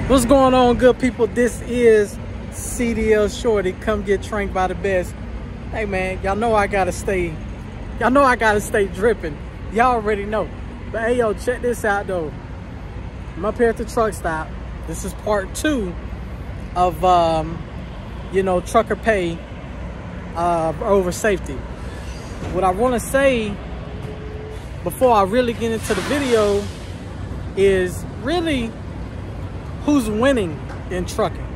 What's going on, good people? This is CDL Shorty. Come get trained by the best. Hey man, y'all know I gotta stay dripping. Y'all already know. But hey yo, check this out though. I'm up here at the truck stop. This is part 2 of trucker pay over safety. What I want to say before I really get into the video is really who's winning in trucking.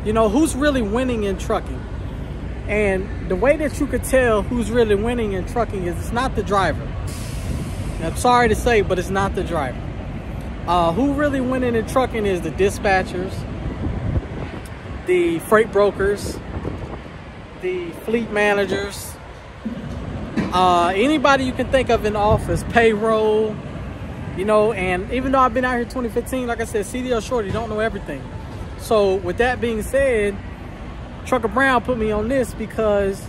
You know, who's really winning in trucking. And the way that you could tell who's really winning in trucking is it's not the driver. I'm sorry to say, but it's not the driver. Who really winning in trucking is the dispatchers, the freight brokers, the fleet managers, anybody you can think of in the office, payroll. You know, and even though I've been out here 2015, like I said, CDL Shorty don't know everything. So with that being said, Trucker Brown put me on this because,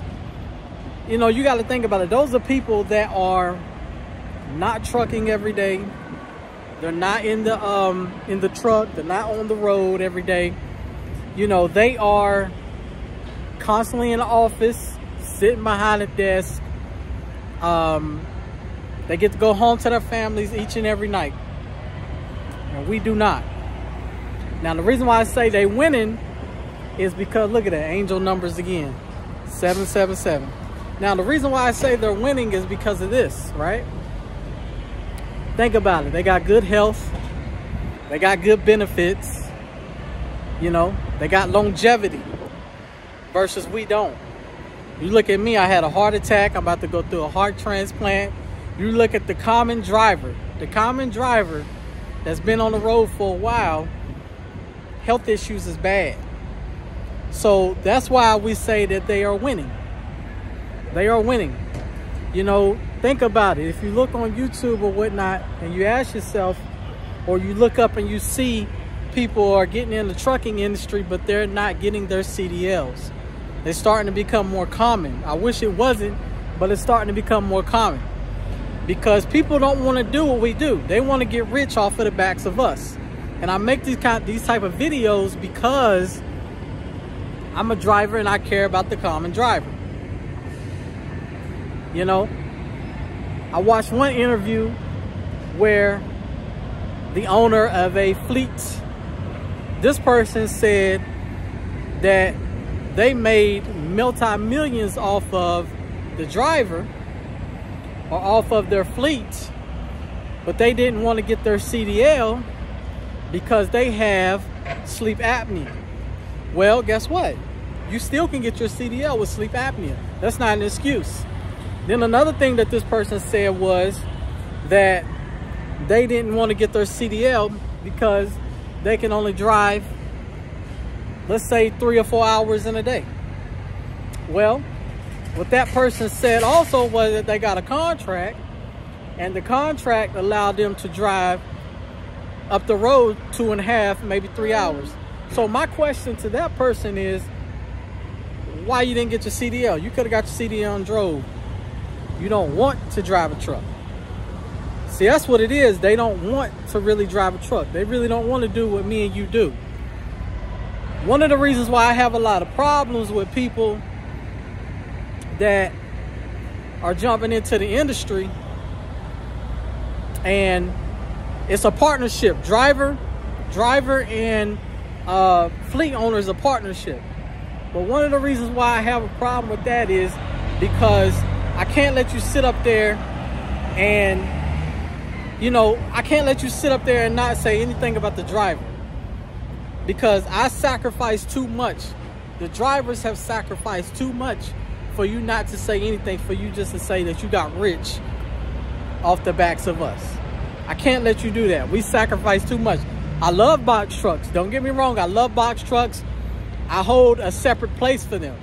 you know, you got to think about it. Those are people that are not trucking every day. They're not in the truck. They're not on the road every day. You know, they are constantly in the office, sitting behind a desk. They get to go home to their families each and every night. And we do not. Now, the reason why I say they winning is because, look at that, angel numbers again. 777. Now, the reason why I say they're winning is because of this, right? Think about it. They got good health. They got good benefits. You know, they got longevity versus we don't. You look at me, I had a heart attack. I'm about to go through a heart transplant. You look at the common driver that's been on the road for a while, health issues is bad. So that's why we say that they are winning. They are winning. You know, think about it. If you look on YouTube or whatnot and you ask yourself, or you look up and you see people are getting in the trucking industry, but they're not getting their CDLs. They're starting to become more common. I wish it wasn't, but it's starting to become more common. Because people don't want to do what we do. They want to get rich off of the backs of us. And I make these type of videos because I'm a driver and I care about the common driver. You know, I watched one interview where the owner of a fleet, this person said that they made multi-millions off of the driver or off of their fleet, but they didn't want to get their CDL because they have sleep apnea. Well, guess what? You still can get your CDL with sleep apnea. That's not an excuse. Then another thing that this person said was that they didn't want to get their CDL because they can only drive, let's say, 3 or 4 hours in a day. Well, what that person said also was that they got a contract, and the contract allowed them to drive up the road 2.5, maybe 3 hours. So my question to that person is, why you didn't get your CDL? You could have got your CDL and drove. You don't want to drive a truck. See, that's what it is. They don't want to really drive a truck. They really don't want to do what me and you do. One of the reasons why I have a lot of problems with people that are jumping into the industry, and it's a partnership. Driver and fleet owner is a partnership. But one of the reasons why I have a problem with that is because I can't let you sit up there and, you know, I can't let you sit up there and not say anything about the driver, because I sacrifice too much. The drivers have sacrificed too much for you not to say anything, for you just to say that you got rich off the backs of us. I can't let you do that. We sacrifice too much. I love box trucks. Don't get me wrong. I love box trucks. I hold a separate place for them.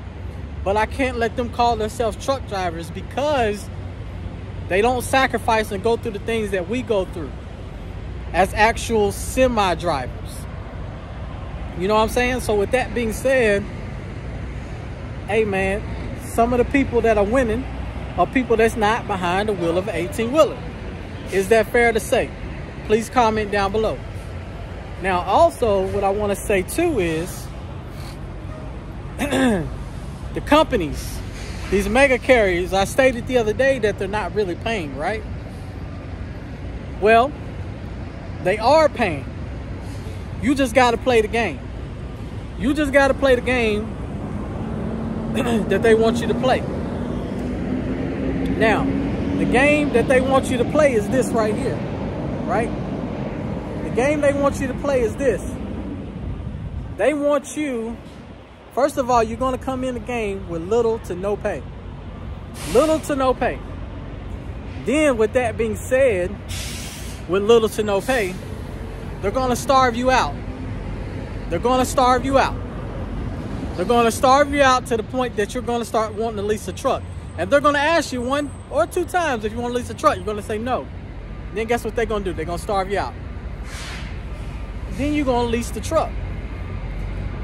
But I can't let them call themselves truck drivers because they don't sacrifice and go through the things that we go through as actual semi-drivers. You know what I'm saying? So with that being said, hey man, some of the people that are winning are people that's not behind the wheel of an 18-wheeler. Is that fair to say? Please comment down below. Now, also, what I want to say too is the companies, these mega carriers, I stated the other day that they're not really paying, right? Well, they are paying. You just got to play the game. You just got to play the game that they want you to play. Now, the game that they want you to play is this right here, right? The game they want you to play is this. They want you, first of all, you're going to come in the game with little to no pay. Little to no pay. Then, with that being said, with little to no pay, they're going to starve you out. They're going to starve you out. They're going to starve you out to the point that you're going to start wanting to lease a truck. And they're going to ask you 1 or 2 times if you want to lease a truck. You're going to say no. Then guess what they're going to do? They're going to starve you out. Then you're going to lease the truck.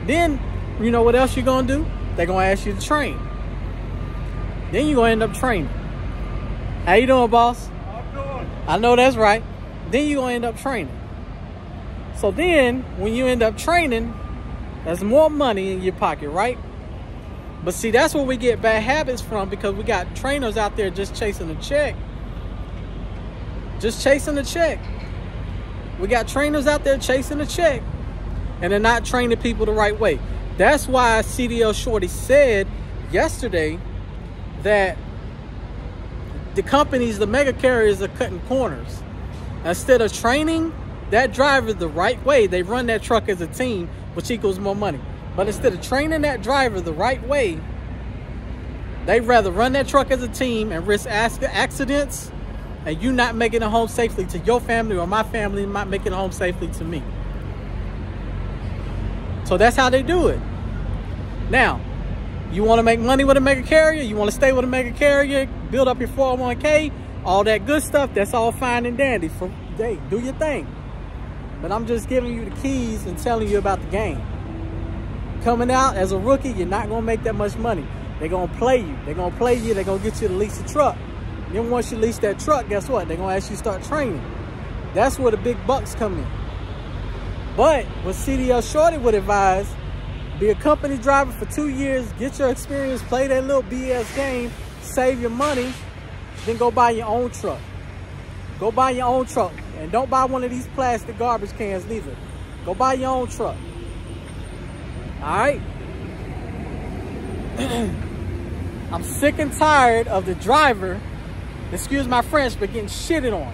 Then, you know what else you're going to do? They're going to ask you to train. Then you're going to end up training. How you doing, boss? I'm doing. I know that's right. Then you're going to end up training. So then, when you end up training, there's more money in your pocket, right? But see, that's where we get bad habits from, because we got trainers out there just chasing a check. Just chasing a check. We got trainers out there chasing a check, and they're not training people the right way. That's why CDL Shorty said yesterday that the companies, the mega carriers, are cutting corners. Instead of training that driver the right way, they run that truck as a team, which equals more money. But instead of training that driver the right way, they'd rather run that truck as a team and risk accidents, and you not making it home safely to your family, or my family not making it home safely to me. So that's how they do it. Now, you want to make money with a mega carrier, you want to stay with a mega carrier, build up your 401k, all that good stuff, that's all fine and dandy. Hey, do your thing. But I'm just giving you the keys and telling you about the game. Coming out as a rookie, you're not going to make that much money. They're going to play you. They're going to play you. They're going to get you to lease a truck. Then once you lease that truck, guess what? They're going to ask you to start training. That's where the big bucks come in. But what CDL Shorty would advise, be a company driver for 2 years, get your experience, play that little BS game, save your money, then go buy your own truck. Go buy your own truck. And don't buy one of these plastic garbage cans neither. Go buy your own truck. Alright? I'm sick and tired of the driver, excuse my French, but getting shitted on.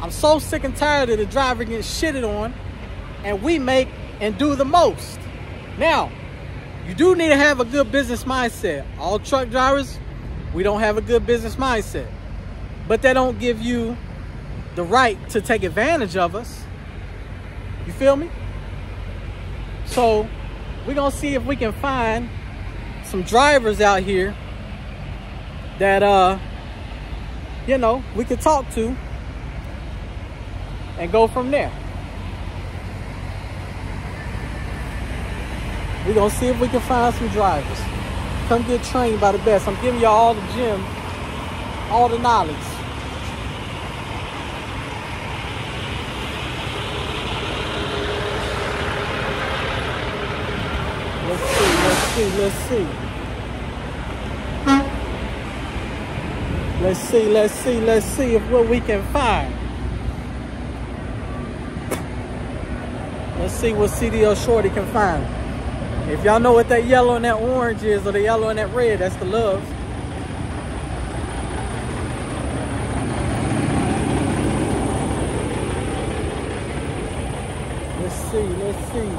I'm so sick and tired of the driver getting shitted on, and we make and do the most. Now, you do need to have a good business mindset. All truck drivers, we don't have a good business mindset. But that don't give you the right to take advantage of us. You feel me? So we're gonna see if we can find some drivers out here that you know, we could talk to and go from there. We're gonna see if we can find some drivers. Come get trained by the best. I'm giving y'all all the gems, all the knowledge. Let's see if what we can find. Let's see what CDL Shorty can find. If y'all know what that yellow and that orange is, or the yellow and that red, that's the love. Let's see.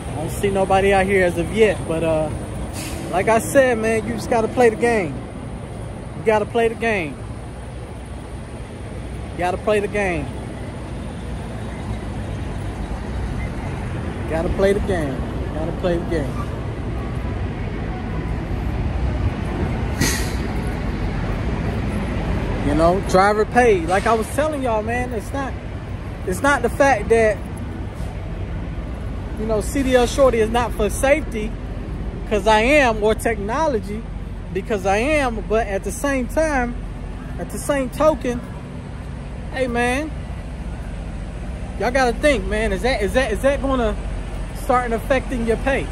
I don't see nobody out here as of yet, but like I said, man, you just gotta play the game. You gotta play the game. You gotta play the game. Gotta play the game. Gotta play the game. You know, driver pay. Like I was telling y'all, man, it's not the fact that, you know, CDL Shorty is not for safety, because I am, or technology, because I am, but at the same time, at the same token, hey man, Y'all gotta think, man, is that gonna start affecting your pay?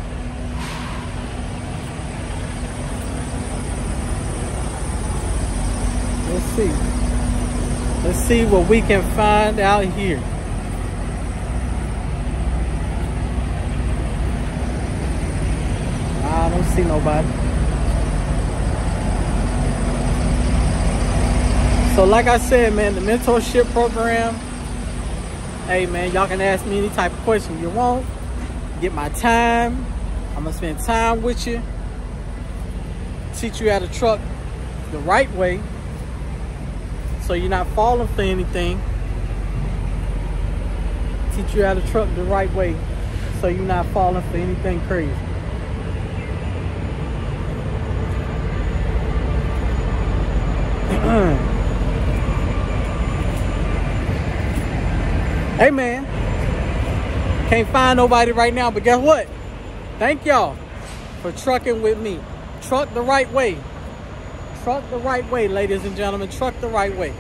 Let's see. Let's see what we can find out here. I don't see nobody. So like I said, man, the mentorship program, hey man, y'all can ask me any type of question you want. Get my time. I'm gonna spend time with you. Teach you how to truck the right way, so you're not falling for anything. Teach you how to truck the right way, so you're not falling for anything crazy. Hey man, can't find nobody right now, but guess what? Thank y'all for trucking with me. Truck the right way. Truck the right way, ladies and gentlemen. Truck the right way.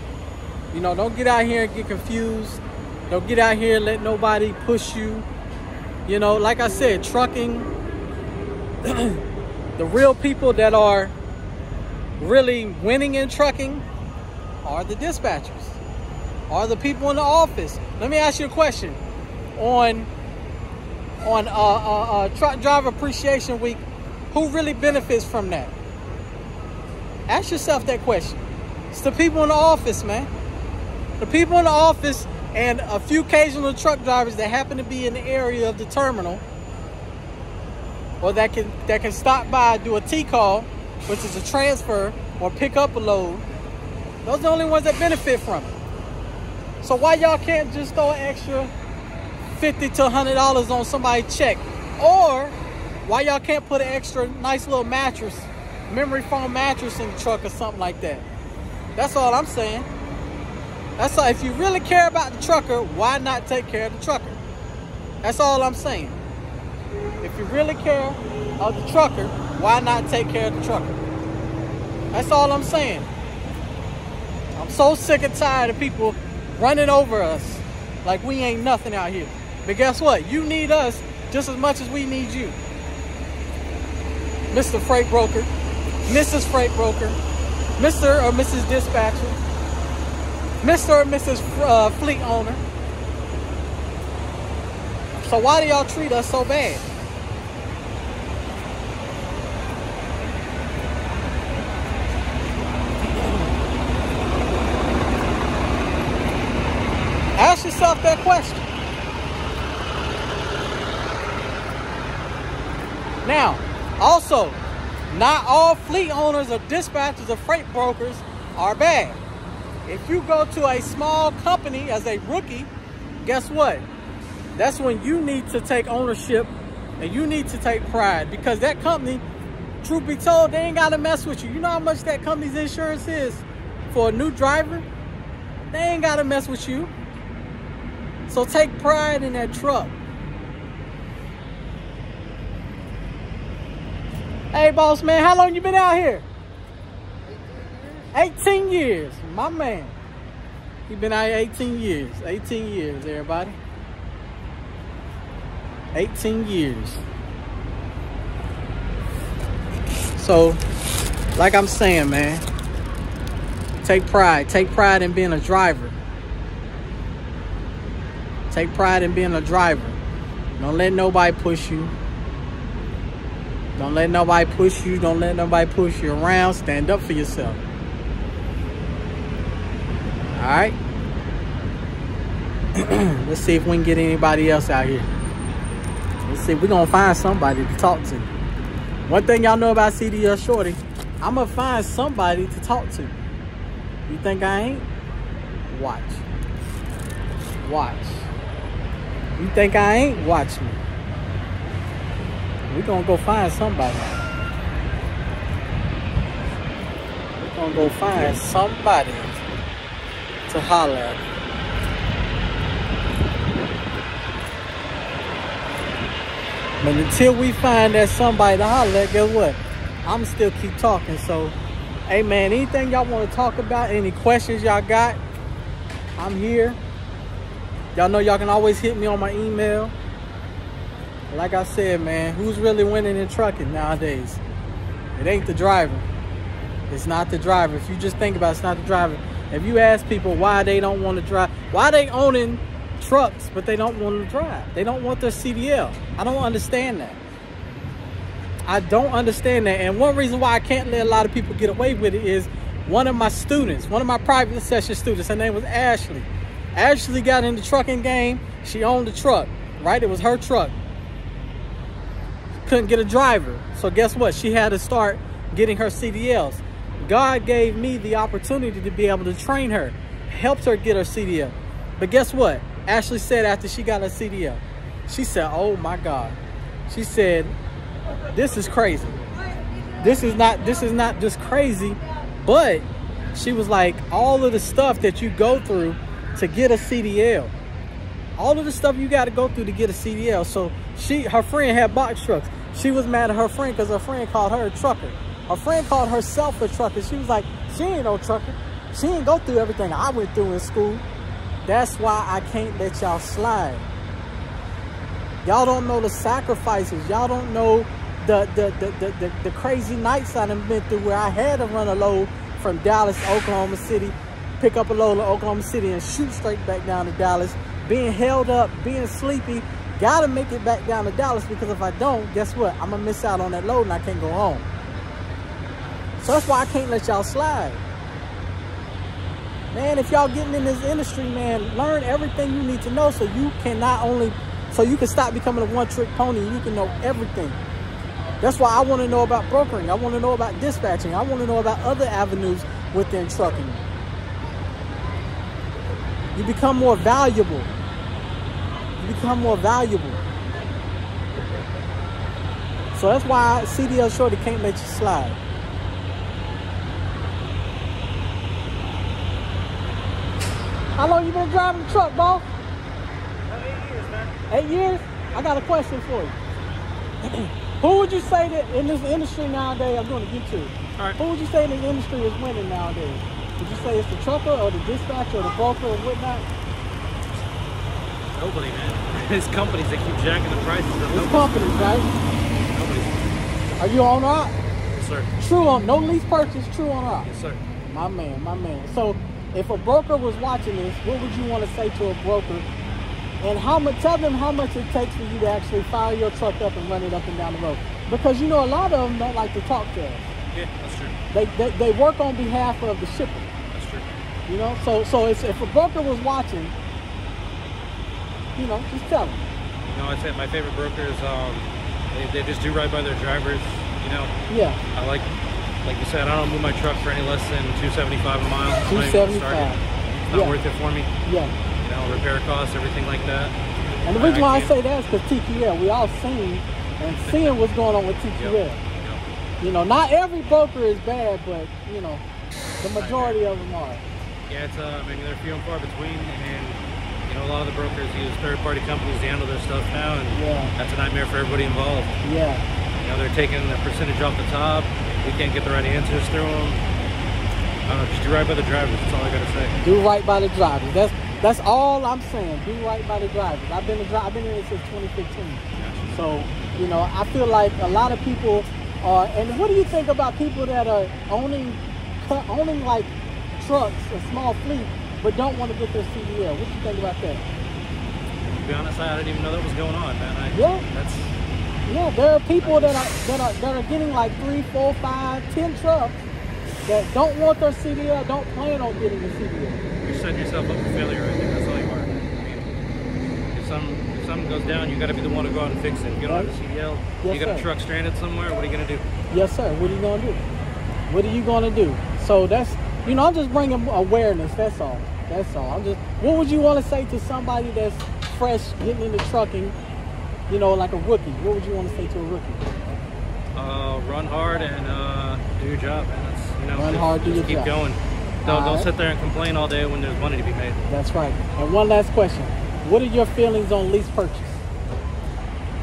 You know, don't get out here and get confused. Don't get out here and let nobody push you. You know, like I said, trucking, the real people that are really winning in trucking are the dispatchers, are the people in the office. Let me ask you a question. On Truck Driver Appreciation Week, who really benefits from that? Ask yourself that question. It's the people in the office, man. The people in the office and a few occasional truck drivers that happen to be in the area of the terminal, or that can stop by, do a T-call, which is a transfer, or pick up a load. Those are the only ones that benefit from it. So why y'all can't just throw an extra $50 to $100 on somebody's check? Or why y'all can't put an extra nice little mattress, memory foam mattress in the truck or something like that? That's all I'm saying. That's all. If you really care about the trucker, why not take care of the trucker? That's all I'm saying. If you really care of the trucker, why not take care of the trucker? That's all I'm saying. I'm so sick and tired of people running over us like we ain't nothing out here. But guess what? You need us just as much as we need you. Mr. Freight Broker, Mrs. Freight Broker, Mr. or Mrs. Dispatcher, Mr. or Mrs. Fleet Owner. So why do y'all treat us so bad? Ask yourself that question. Now, also, not all fleet owners or dispatchers or freight brokers are bad. If you go to a small company as a rookie, guess what? That's when you need to take ownership and you need to take pride, because that company, truth be told, they ain't got to mess with you. You know how much that company's insurance is for a new driver? They ain't got to mess with you. So take pride in that truck. Hey, boss man, how long you been out here? 18 years, my man. He been out here 18 years. 18 years, everybody. 18 years. So, like I'm saying, man, take pride. Take pride in being a driver. Take pride in being a driver. Don't let nobody push you. Don't let nobody push you. Don't let nobody push you around. Stand up for yourself. All right? Let's see if we can get anybody else out here. Let's see if we're going to find somebody to talk to. One thing y'all know about CDL Shorty, I'm going to find somebody to talk to. You think I ain't? Watch. Watch. You think I ain't? Watch me. We're going to go find somebody. We're going to go find somebody to holler at. But until we find that somebody to holler at, guess what? I'm still keep talking. So, hey man, anything y'all want to talk about, any questions y'all got, I'm here. Y'all know y'all can always hit me on my email. Like I said, man, who's really winning in trucking nowadays? It ain't the driver. It's not the driver. If you just think about it, it's not the driver. If you ask people why they don't want to drive, why they owning trucks, but they don't want to drive. They don't want their CDL. I don't understand that. I don't understand that. And one reason why I can't let a lot of people get away with it is one of my students, one of my private session students, her name was Ashley. Ashley got in the trucking game. She owned the truck, right? It was her truck. Couldn't get a driver. So guess what? She had to start getting her CDLs. God gave me the opportunity to be able to train her, helped her get her CDL. But guess what? Ashley said after she got her CDL, she said, oh my God. She said, this is crazy. This is not just crazy, but she was like, all of the stuff that you go through to get a CDL, all of the stuff you got to go through to get a CDL. So her friend had box trucks. She was mad at her friend because her friend called her a trucker. Her friend called herself a trucker. She was like, she ain't no trucker. She ain't go through everything I went through in school. That's why I can't let y'all slide. Y'all don't know the sacrifices. Y'all don't know the crazy nights I done been through where I had to run a load from Dallas to Oklahoma City, pick up a load in Oklahoma City and shoot straight back down to Dallas, being held up, being sleepy. Gotta make it back down to Dallas, because if I don't, guess what? I'm gonna miss out on that load and I can't go home. So that's why I can't let y'all slide. Man, if y'all getting in this industry, man, learn everything you need to know so you can you can stop becoming a one-trick pony and you can know everything. That's why I want to know about brokering. I want to know about dispatching. I want to know about other avenues within trucking. You become more valuable. You become more valuable. So that's why CDL Shorty can't let you slide. How long you been driving the truck, boss? 8 years, man. 8 years? I got a question for you. Who would you say that in this industry nowadays, I'm going to get to it. All right. Who would you say in the industry is winning nowadays? Would you say it's the trucker or the dispatcher or the broker or whatnot? Nobody, man. It's companies that keep jacking the prices. It's companies, right? Nobody. Are you on rock? Yes, sir. True on, no lease purchase, true on rock. Yes, sir. My man, my man. So if a broker was watching this, what would you want to say to a broker? And tell them how much it takes for you to actually fire your truck up and run it up and down the road. Because you know a lot of them don't like to talk to us. Yeah, that's true. They work on behalf of the shipper. That's true. You know, so if a broker was watching, you know, just tell them. You know, I'd say my favorite brokers, they just do right by their drivers. You know. Yeah. I like you said, I don't move my truck for any less than $275 a mile. $275. It's not worth it for me. Yeah. You know, repair costs, everything like that. And the reason why I say that is because TQL, we all seen and seeing what's going on with TQL. Yep. You know, not every broker is bad, but you know, the majority of them are. Yeah, it's maybe they're few and far between, and you know, a lot of the brokers use third-party companies to handle their stuff now, and that's a nightmare for everybody involved. Yeah. You know, they're taking a percentage off the top. We can't get the right answers through them. I don't know, just do right by the drivers. That's all I gotta say. Do right by the drivers. That's all I'm saying. Do right by the drivers. I've been in it since 2015. Gotcha. So, you know, I feel like a lot of people are. And what do you think about people that are owning like trucks, a small fleet, but don't want to get their CDL? What do you think about that? To be honest, I didn't even know that was going on, man. Yeah, there are people that are getting like 3, 4, 5, 10 trucks that don't want their CDL, don't plan on getting the CDL. You're setting yourself up for failure. I think that's all you are. I mean, if something goes down, you got to be the one to go out and fix it. If you don't have a CDL, you got a truck stranded somewhere. What are you gonna do? Yes, sir. What are you gonna do? What are you gonna do? So that's, you know, I'm just bringing awareness. That's all. That's all. What would you want to say to somebody that's fresh getting into trucking? You know, like a rookie. What would you want to say to a rookie? Run hard and do your job, man. That's, you know, run hard, do your job. Keep going. Don't sit there and complain all day when there's money to be made. That's right. And one last question. What are your feelings on lease purchase?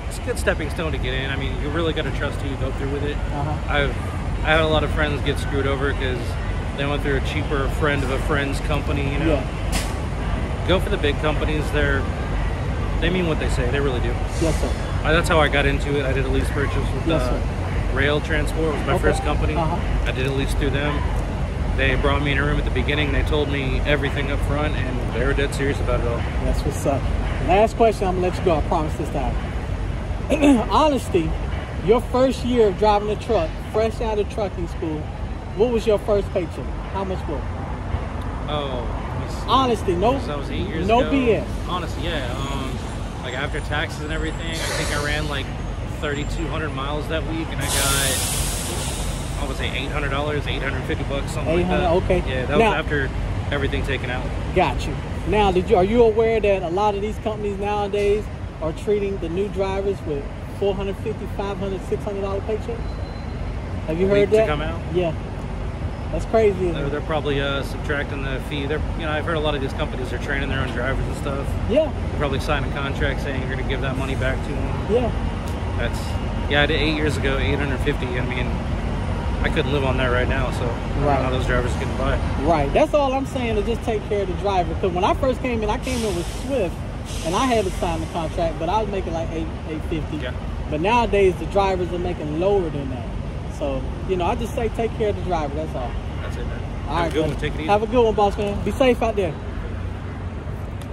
It's a good stepping stone to get in. I mean, you really got to trust who you go through with it. I had a lot of friends get screwed over because they went through a cheaper friend of a friend's company, you know. go for the big companies. They mean what they say. They really do. Yes, sir. That's how I got into it. I did a lease purchase with Rail Transport. It was my first company. I did a lease through them. They brought me in a room at the beginning. They told me everything up front, and they were dead serious about it all. That's what's up. Last question, I'm gonna let you go. I promise this time. Honesty, your first year of driving a truck, fresh out of trucking school, what was your first paycheck? How much was it? Oh, honesty, no. That was 8 years ago. No BS. Honestly, yeah. Like after taxes and everything, I think I ran like 3,200 miles that week, and I got, I would say $800, $850, something like that. Okay. Yeah, that was after everything taken out. Got you. Now, are you aware that a lot of these companies nowadays are treating the new drivers with $450, $500, $600 paychecks? Have you heard that? To come out? Yeah. That's crazy. They're probably subtracting the fee. I've heard a lot of these companies are training their own drivers and stuff. Yeah. They're probably signing contracts saying you're going to give that money back to them. Yeah. I did 8 years ago, $850. I mean, I couldn't live on that right now, so I don't know how those drivers get by. Right. That's all I'm saying, is just take care of the driver. Because when I first came in, I came in with Swift, and I had to sign the contract, but I was making like $850. Yeah. But nowadays, the drivers are making lower than that. So, I just say take care of the driver. That's all. That's it, man. Have a good one. Take it easy. Have a good one, boss man. Be safe out there.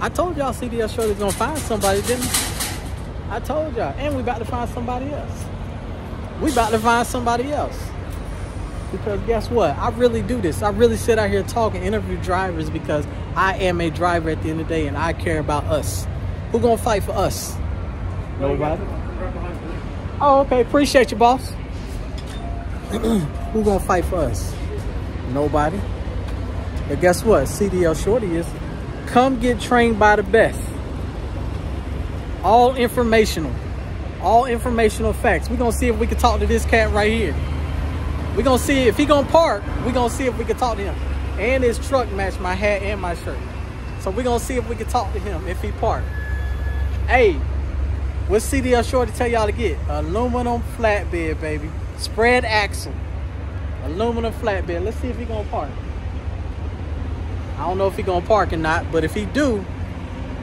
I told y'all CDL Shorty's gonna find somebody, didn't I? I told y'all. And we about to find somebody else. Because guess what? I really do this. I really sit out here talking, interview drivers, because I am a driver at the end of the day, and I care about us. Who gonna fight for us? Nobody. Oh, okay. Appreciate you, boss. Who gonna fight for us? Nobody. But guess what? CDL Shorty is come get trained by the best. All informational facts. We're gonna see if we can talk to this cat right here. We're gonna see if he gonna park. We're gonna see if we can talk to him. And his truck match my hat and my shirt. So we're gonna see if we can talk to him if he parked. Hey, what CDL Shorty tell y'all to get? Aluminum flatbed, baby. Spread axle. Aluminum flatbed. Let's see if he gonna park. I don't know if he gonna park or not, but if he do,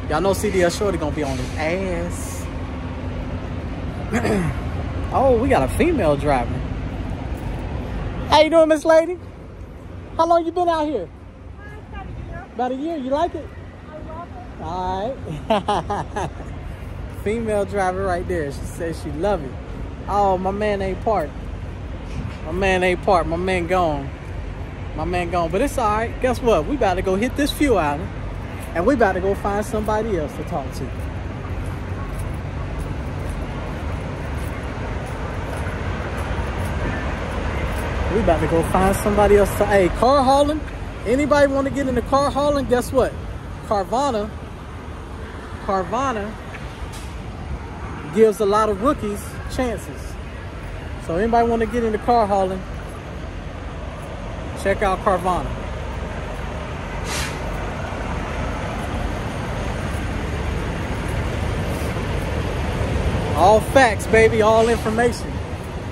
y'all know CDL Shorty gonna be on his ass. Oh, we got a female driver. How you doing, Miss Lady? How long you been out here? About a year. You like it? I love it. All right. Female driver right there. She says she love it. Oh, my man ain't parked. My man gone. But it's all right. Guess what? We about to go hit this fuel island, and we about to go find somebody else to talk to. We about to go find somebody else to, hey, car hauling. Anybody want to get into car hauling? Guess what? Carvana gives a lot of rookies chances. So anybody want to get into car hauling, check out Carvana. All facts, baby, all information.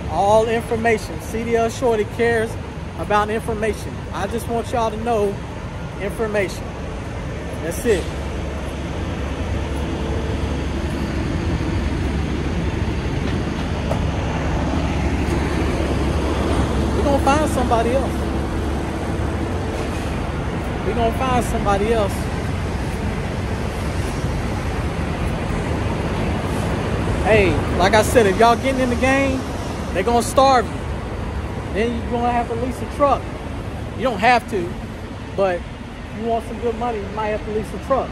All information. CDL Shorty cares about information. I just want y'all to know information. That's it. We're gonna find somebody else. Hey, like I said, if y'all getting in the game, they're gonna starve you. Then you're gonna have to lease a truck. You don't have to, but if you want some good money, you might have to lease a truck.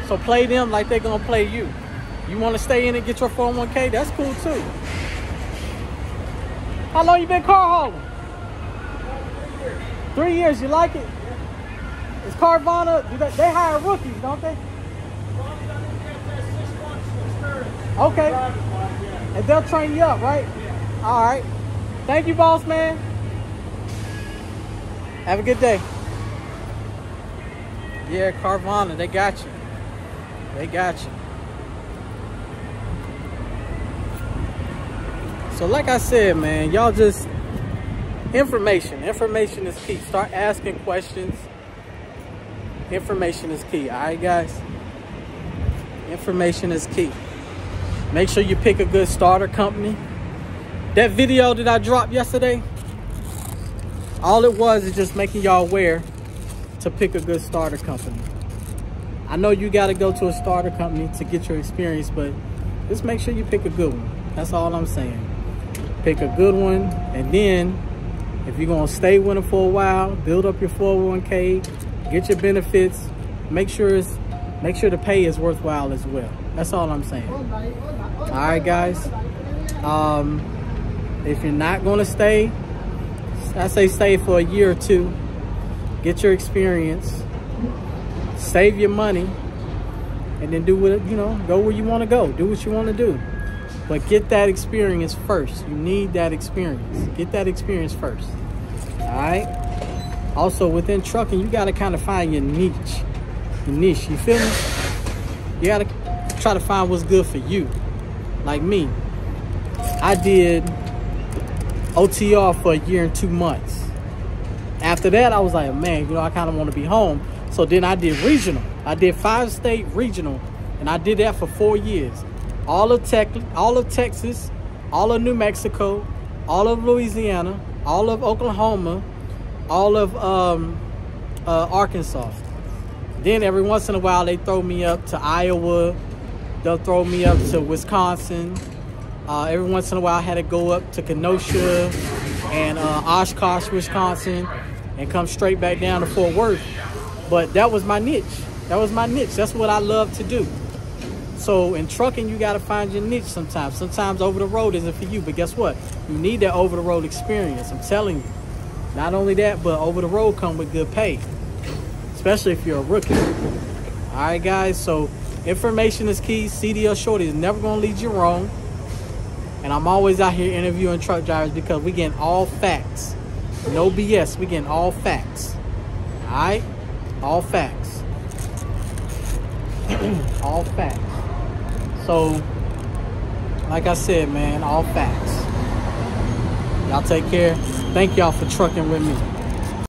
So play them like they're gonna play you. You wanna stay in and get your 401k? That's cool too. How long you been car hauling? 3 years. You like it? Is Carvana, they hire rookies, don't they? Okay. And they'll train you up, right? All right. Thank you, boss man. Have a good day. Yeah, Carvana, they got you. So like I said, man, y'all just, information is key. Start asking questions. information is key. All right, guys? Information is key. Make sure you pick a good starter company. That video that I dropped yesterday, all it was is just making y'all aware to pick a good starter company. I know you got to go to a starter company to get your experience, but just make sure you pick a good one. That's all I'm saying. Pick a good one, and then if you're going to stay with them for a while, build up your 401k, get your benefits, make sure the pay is worthwhile as well. That's all I'm saying. All right, guys. If you're not going to stay, I say stay for a year or two. Get your experience. Save your money. And then do what, you know, go where you want to go. Do what you want to do. But get that experience first. You need that experience. Get that experience first. All right? Also, within trucking, you got to kind of find your niche. Your niche, you feel me? You got to try to find what's good for you. Like me, I did OTR for a year and 2 months. After that, I was like, man, you know, I kind of want to be home. So then I did regional. I did 5-state regional, and I did that for 4 years. All of Texas, all of New Mexico, all of Louisiana, all of Oklahoma, all of Arkansas. Then every once in a while, they throw me up to Iowa. They'll throw me up to Wisconsin. Every once in a while, I had to go up to Kenosha and Oshkosh, Wisconsin, and come straight back down to Fort Worth. But that was my niche. That was my niche. That's what I love to do. So in trucking, you got to find your niche sometimes. Sometimes over the road isn't for you. But guess what? You need that over the road experience. I'm telling you. Not only that, but over the road come with good pay. Especially if you're a rookie. All right, guys. So information is key. CDL Shorty is never going to lead you wrong. And I'm always out here interviewing truck drivers because we getting all facts. No BS. We getting all facts. All right? All facts. All facts. So, like I said, man, all facts. Y'all take care. Thank y'all for trucking with me.